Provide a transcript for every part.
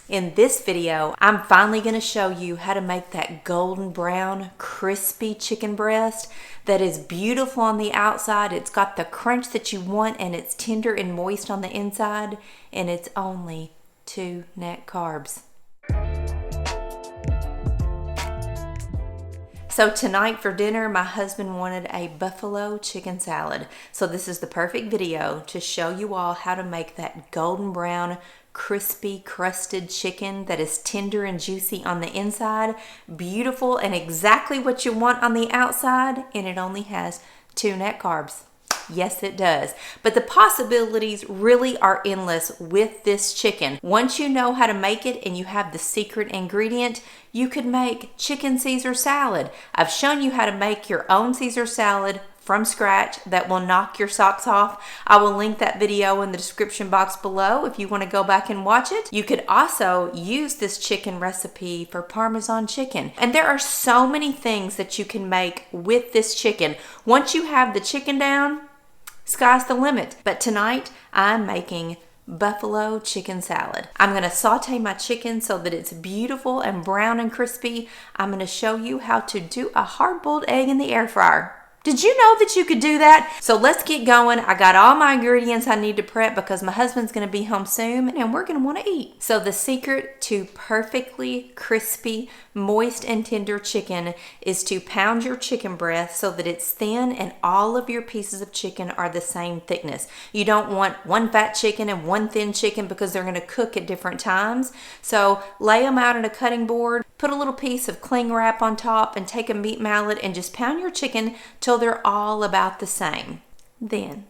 In this video, I'm finally going to show you how to make that golden brown, crispy chicken breast that is beautiful on the outside. It's got the crunch that you want and it's tender and moist on the inside, and it's only 2 net carbs. So tonight for dinner, my husband wanted a buffalo chicken salad. So this is the perfect video to show you all how to make that golden brown, crispy, crusted chicken that is tender and juicy on the inside, beautiful and exactly what you want on the outside, and it only has 2 net carbs. Yes, it does. But the possibilities really are endless with this chicken. Once you know how to make it and you have the secret ingredient, you could make chicken Caesar salad. I've shown you how to make your own Caesar salad from scratch that will knock your socks off. I will link that video in the description box below if you want to go back and watch it. You could also use this chicken recipe for Parmesan chicken. And there are so many things that you can make with this chicken. Once you have the chicken down, sky's the limit. But tonight, I'm making buffalo chicken salad. I'm going to saute my chicken so that it's beautiful and brown and crispy. I'm going to show you how to do a hard-boiled egg in the air fryer. Did you know that you could do that? So let's get going. I got all my ingredients I need to prep because my husband's going to be home soon and we're going to want to eat. So the secret to perfectly crispy, moist and tender chicken is to pound your chicken breast so that it's thin and all of your pieces of chicken are the same thickness. You don't want one fat chicken and one thin chicken because they're going to cook at different times. So lay them out on a cutting board, put a little piece of cling wrap on top and take a meat mallet and just pound your chicken till they're all about the same. Then,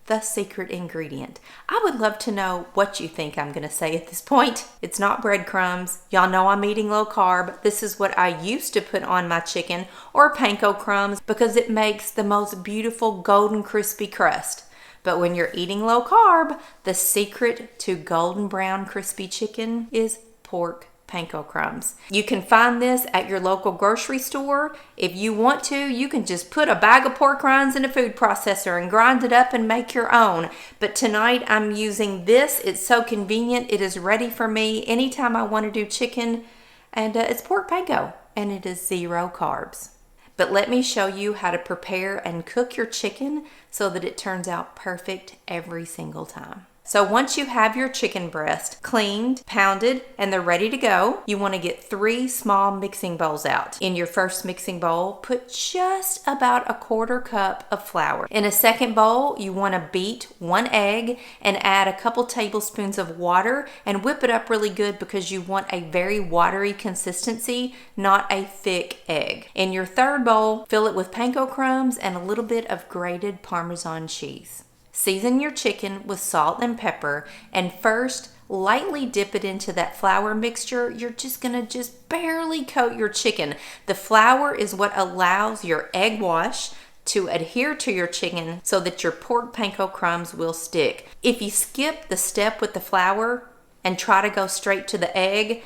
the secret ingredient. I would love to know what you think I'm going to say at this point. It's not breadcrumbs. Y'all know I'm eating low carb. This is what I used to put on my chicken, or Panko crumbs, because it makes the most beautiful golden crispy crust. But when you're eating low carb, the secret to golden brown crispy chicken is pork Panko crumbs. You can find this at your local grocery store. If you want to, you can just put a bag of pork rinds in a food processor and grind it up and make your own. But tonight I'm using this. It's so convenient. It is ready for me anytime I want to do chicken, and it's pork Panko and it is 0 carbs. But let me show you how to prepare and cook your chicken so that it turns out perfect every single time. So once you have your chicken breast cleaned, pounded, and they're ready to go, you want to get 3 small mixing bowls out. In your first mixing bowl, put just about a 1/4 cup of flour. In a second bowl, you want to beat 1 egg and add a couple tablespoons of water and whip it up really good because you want a very watery consistency, not a thick egg. In your third bowl, fill it with Panko crumbs and a little bit of grated Parmesan cheese. Season your chicken with salt and pepper and first lightly dip it into that flour mixture. You're just gonna barely coat your chicken. The flour is what allows your egg wash to adhere to your chicken so that your pork Panko crumbs will stick. If you skip the step with the flour and try to go straight to the egg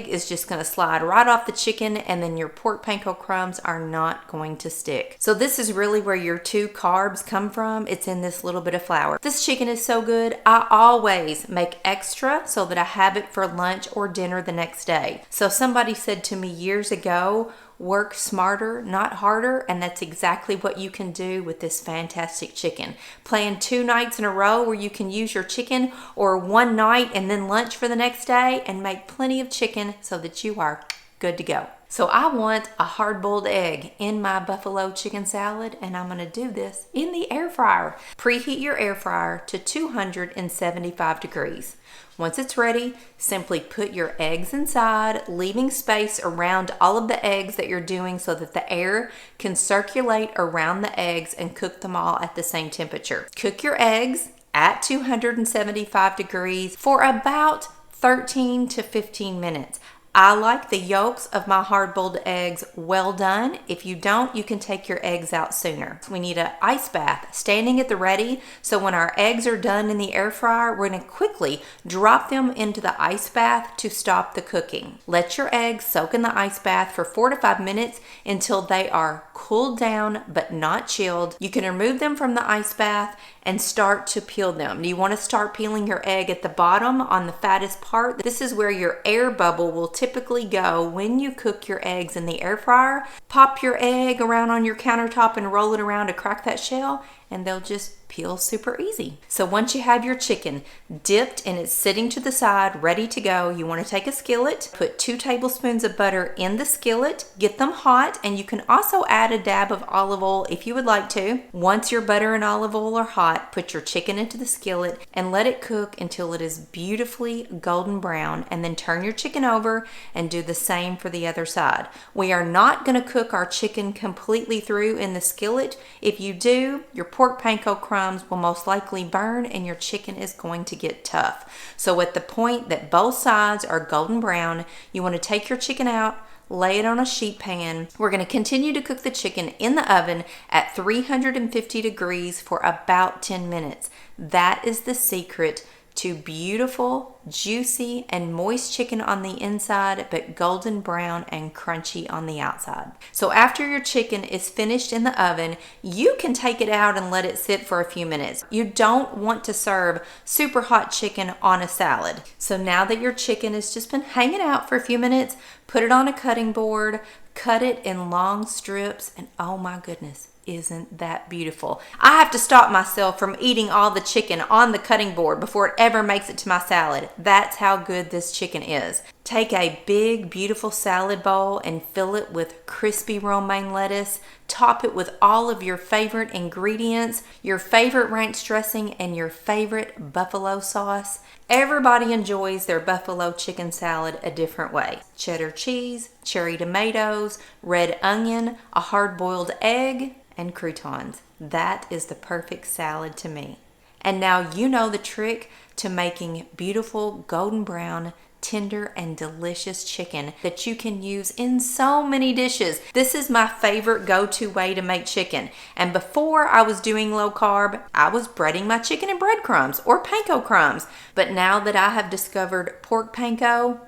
is just going to slide right off the chicken, and then your pork Panko crumbs are not going to stick. So this is really where your 2 carbs come from. It's in this little bit of flour. This chicken is so good. I always make extra so that I have it for lunch or dinner the next day. So somebody said to me years ago, work smarter, not harder, and that's exactly what you can do with this fantastic chicken. Plan 2 nights in a row where you can use your chicken, or 1 night and then lunch for the next day, and make plenty of chicken so that you are good to go. So I want a hard-boiled egg in my buffalo chicken salad, and I'm going to do this in the air fryer. Preheat your air fryer to 275 degrees. Once it's ready, simply put your eggs inside, leaving space around all of the eggs that you're doing so that the air can circulate around the eggs and cook them all at the same temperature. Cook your eggs at 275 degrees for about 13 to 15 minutes. I like the yolks of my hard-boiled eggs well done. If you don't, you can take your eggs out sooner. We need an ice bath standing at the ready, so when our eggs are done in the air fryer, we're going to quickly drop them into the ice bath to stop the cooking. Let your eggs soak in the ice bath for 4 to 5 minutes until they are cooled down but not chilled. You can remove them from the ice bath and start to peel them. You want to start peeling your egg at the bottom on the fattest part. This is where your air bubble will typically go when you cook your eggs in the air fryer. Pop your egg around on your countertop and roll it around to crack that shell, and they'll just peel super easy. So once you have your chicken dipped and it's sitting to the side ready to go, you want to take a skillet, put 2 tablespoons of butter in the skillet, get them hot, and you can also add a dab of olive oil if you would like to. Once your butter and olive oil are hot, put your chicken into the skillet and let it cook until it is beautifully golden brown, and then turn your chicken over and do the same for the other side. We are not going to cook our chicken completely through in the skillet. If you do, your pork panko crumbs will most likely burn and your chicken is going to get tough. So at the point that both sides are golden brown, you want to take your chicken out, lay it on a sheet pan. We're going to continue to cook the chicken in the oven at 350 degrees for about 10 minutes. That is the secret to beautiful, juicy, and moist chicken on the inside, but golden brown and crunchy on the outside. So after your chicken is finished in the oven, you can take it out and let it sit for a few minutes. You don't want to serve super hot chicken on a salad. So now that your chicken has just been hanging out for a few minutes, put it on a cutting board, cut it in long strips, and oh my goodness, isn't that beautiful? I have to stop myself from eating all the chicken on the cutting board before it ever makes it to my salad. That's how good this chicken is. Take a big, beautiful salad bowl and fill it with crispy romaine lettuce. Top it with all of your favorite ingredients, your favorite ranch dressing, and your favorite buffalo sauce. Everybody enjoys their buffalo chicken salad a different way. Cheddar cheese, cherry tomatoes, red onion, a hard-boiled egg, and croutons. That is the perfect salad to me. And now you know the trick to making beautiful golden brown, tender, and delicious chicken that you can use in so many dishes. This is my favorite go-to way to make chicken. And before I was doing low carb, I was breading my chicken in breadcrumbs or panko crumbs. But now that I have discovered pork panko,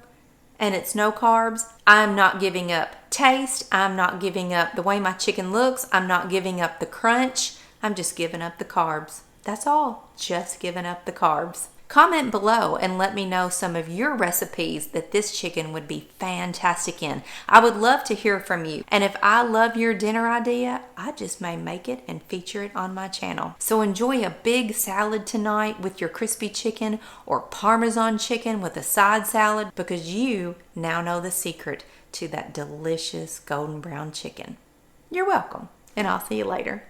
and it's no carbs, I'm not giving up taste. I'm not giving up the way my chicken looks. I'm not giving up the crunch. I'm just giving up the carbs. That's all. Just giving up the carbs. Comment below and let me know some of your recipes that this chicken would be fantastic in. I would love to hear from you. And if I love your dinner idea, I just may make it and feature it on my channel. So enjoy a big salad tonight with your crispy chicken or Parmesan chicken with a side salad, because you now know the secret to that delicious golden brown chicken. You're welcome, and I'll see you later.